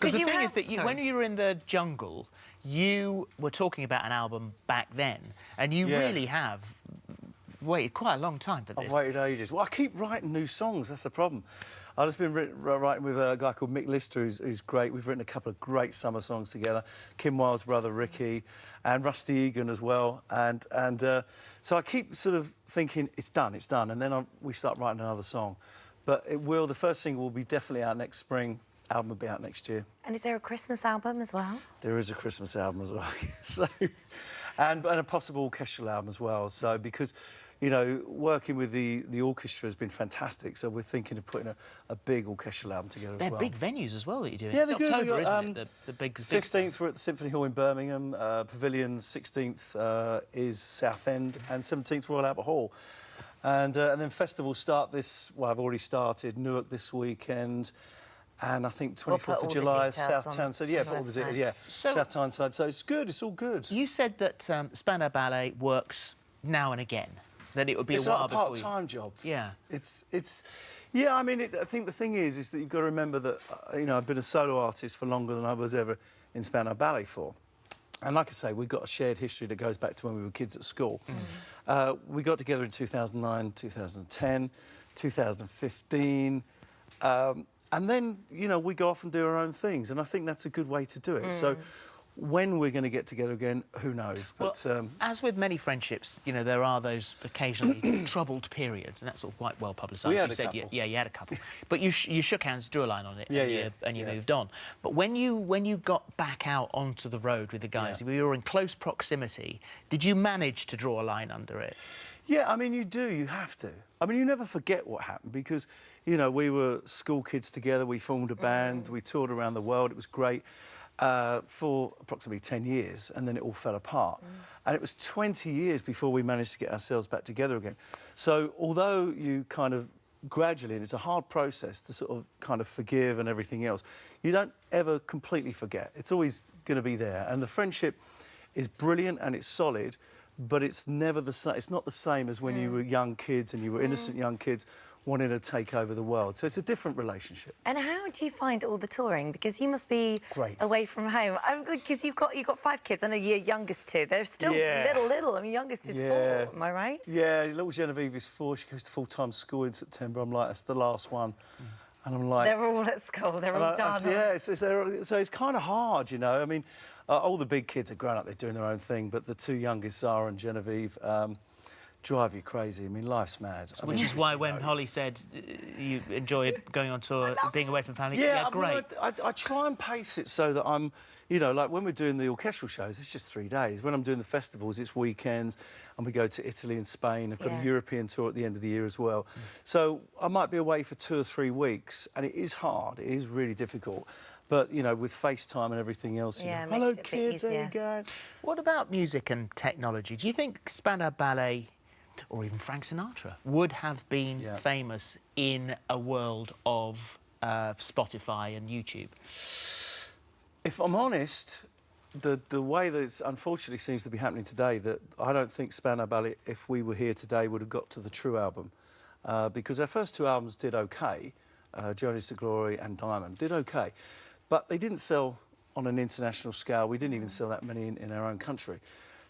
Because the thing is that when you were in the jungle, you were talking about an album back then, and you really have waited quite a long time for this. I've waited ages. Well, I keep writing new songs, that's the problem. I've just been writing with a guy called Mick Lister, who's great. We've written a couple of great summer songs together. Kim Wilde's brother, Ricky, and Rusty Egan as well. And so I keep sort of thinking, it's done, and then we start writing another song. But the first single will be definitely out next spring. Album will be out next year. And is there a Christmas album as well? There is a Christmas album as well. So, and a possible orchestral album as well. So, because, you know, working with the orchestra has been fantastic. So we're thinking of putting a big orchestral album together as well. They're big venues as well that you're doing. Yeah, it's they're October, good. Isn't it? The big 15th we're at the Symphony Hall in Birmingham. Pavilion 16th is Southend, and 17th Royal Albert Hall. And then festivals start well, I've already started Newark this weekend. And I think 24th of July, South Tyneside. Yeah, put all the details, yeah. So, South Tyneside. So it's good, it's all good. You said that Spandau Ballet works now and again, that it would be a while before It's like a part-time job. Yeah. Yeah, I mean, I think the thing is that you've got to remember that, you know, I've been a solo artist for longer than I was ever in Spandau Ballet for. And like I say, we've got a shared history that goes back to when we were kids at school. We got together in 2009, 2010, 2015. And then, you know, we go off and do our own things, and I think that's a good way to do it. So when we're going to get together again, who knows? But well, as with many friendships, you know, there are those occasionally troubled periods, and that's all quite well publicised. We had a couple. Yeah, you had a couple. But you shook hands, drew a line on it, and you yeah. moved on. But when you got back out onto the road with the guys, we were in close proximity. Did you manage to draw a line under it? Yeah, I mean, you do. You have to. I mean, you never forget what happened because, you know, we were school kids together. We formed a band. We toured around the world. It was great for approximately 10 years, and then it all fell apart. And it was 20 years before we managed to get ourselves back together again. So although you kind of gradually, and it's a hard process to sort of kind of forgive and everything else, you don't ever completely forget. It's always going to be there. And the friendship is brilliant and it's solid, but it's never the same. It's not the same as when you were young kids and you were innocent young kids wanting to take over the world. So it's a different relationship. And how do you find all the touring? Because you must be away from home. Because you've got 5 kids. I know your youngest 2. They're still little. I mean, youngest is 4. Am I right? Yeah, little Genevieve is 4. She goes to full-time school in September. I'm like, that's the last one. And I'm like... They're all at school. They're all done. Yeah, so it's kind of hard, you know. I mean, all the big kids are grown up. They're doing their own thing. But the 2 youngest, Zara and Genevieve... drive you crazy. I mean, life's mad. Which is why when Holly said you enjoyed going on tour, being away from family, great. I try and pace it so that I'm, you know, like when we're doing the orchestral shows, it's just 3 days. When I'm doing the festivals, it's weekends, and we go to Italy and Spain. I've got a European tour at the end of the year as well. So I might be away for 2 or 3 weeks, and it is hard. It is really difficult. But, you know, with FaceTime and everything else, you know, hello, kids, how you going? What about music and technology? Do you think Spandau Ballet, or even Frank Sinatra, would have been famous in a world of Spotify and YouTube? If I'm honest, the way that it unfortunately seems to be happening today, that I don't think Spandau Ballet, if we were here today, would have got to the true album. Because our first 2 albums did OK, Journeys to Glory and Diamond, did OK. But they didn't sell on an international scale. We didn't even sell that many in our own country.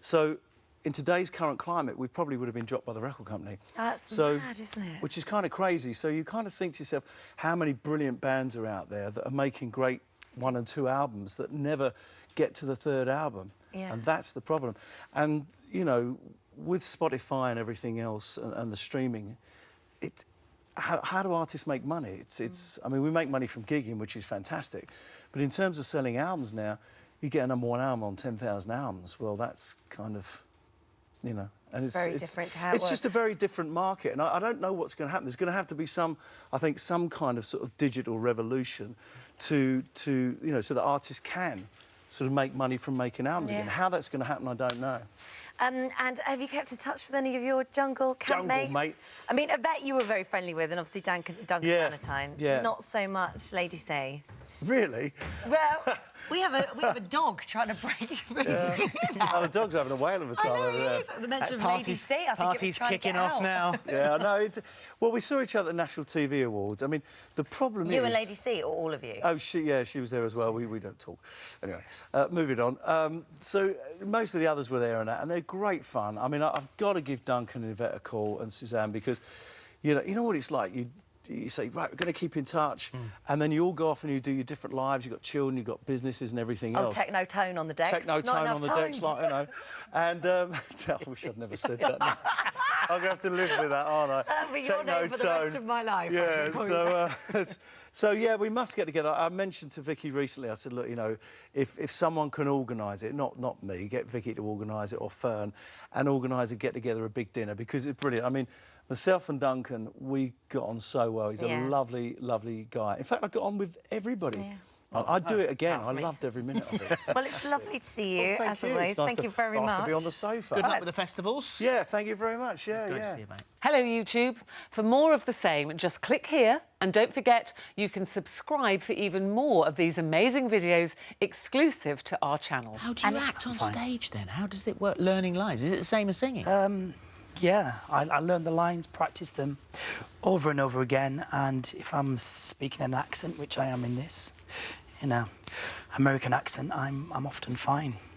So in today's current climate, we probably would have been dropped by the record company. That's mad, isn't it? Which is kind of crazy. So you kind of think to yourself, how many brilliant bands are out there that are making great 1 and 2 albums that never get to the 3rd album? And that's the problem. And, you know, with Spotify and everything else and the streaming, how do artists make money? I mean, we make money from gigging, which is fantastic. But in terms of selling albums now, you get a #1 album on 10,000 albums. Well, that's kind of... You know, and it's very different to how it works. It's just a very different market, and I don't know what's going to happen. There's going to have to be some kind of sort of digital revolution to you know, so that artists can sort of make money from making albums again. How that's going to happen, I don't know. And have you kept in touch with any of your jungle mates? I mean, Yvette you were very friendly with, and obviously Duncan Valentine. Not so much Lady Say. Really? Well, we have a dog trying to break through. Oh, the dogs are having a whale of a time over there. The mention of Lady C, I think Party's kicking off now. Yeah, I know. Well, we saw each other at the National TV Awards. I mean, the problem is... You and Lady C, or all of you? Oh, she was there as well. We don't talk. Anyway, moving on. So most of the others were there and that, and they're great fun. I mean, I've got to give Duncan and Yvette a call and Suzanne because, you know what it's like. You say, right, we're going to keep in touch, and then you all go off and you do your different lives. You've got children, you've got businesses and everything else. Techno tone on the decks. Techno tone on the decks, like, you know. And I wish I'd never said that. Now. I'm going to have to live with that, aren't I? That'll be your name for the rest of my life. Yeah, so yeah, we must get together. I mentioned to Vicky recently, I said, look, you know, if someone can organise it, not me, get Vicky to organise it, or Fern, and organise a get-together, a big dinner, because it's brilliant. I mean, myself and Duncan, we got on so well. He's a lovely, lovely guy. In fact, I got on with everybody. Yeah. I'd do it again. I loved every minute of it. Well, it's lovely to see you, as always. Thank you very much. Nice to be on the sofa. Good luck with the festivals. Yeah, thank you very much. Great to see you, mate. Hello, YouTube. For more of the same, just click here. And don't forget, you can subscribe for even more of these amazing videos exclusive to our channel. How do you act on stage, then? How does it work, learning lines? Is it the same as singing? Yeah, I learn the lines, practice them over and over again, and if I'm speaking an accent, which I am in this, you know, American accent, I'm often fine.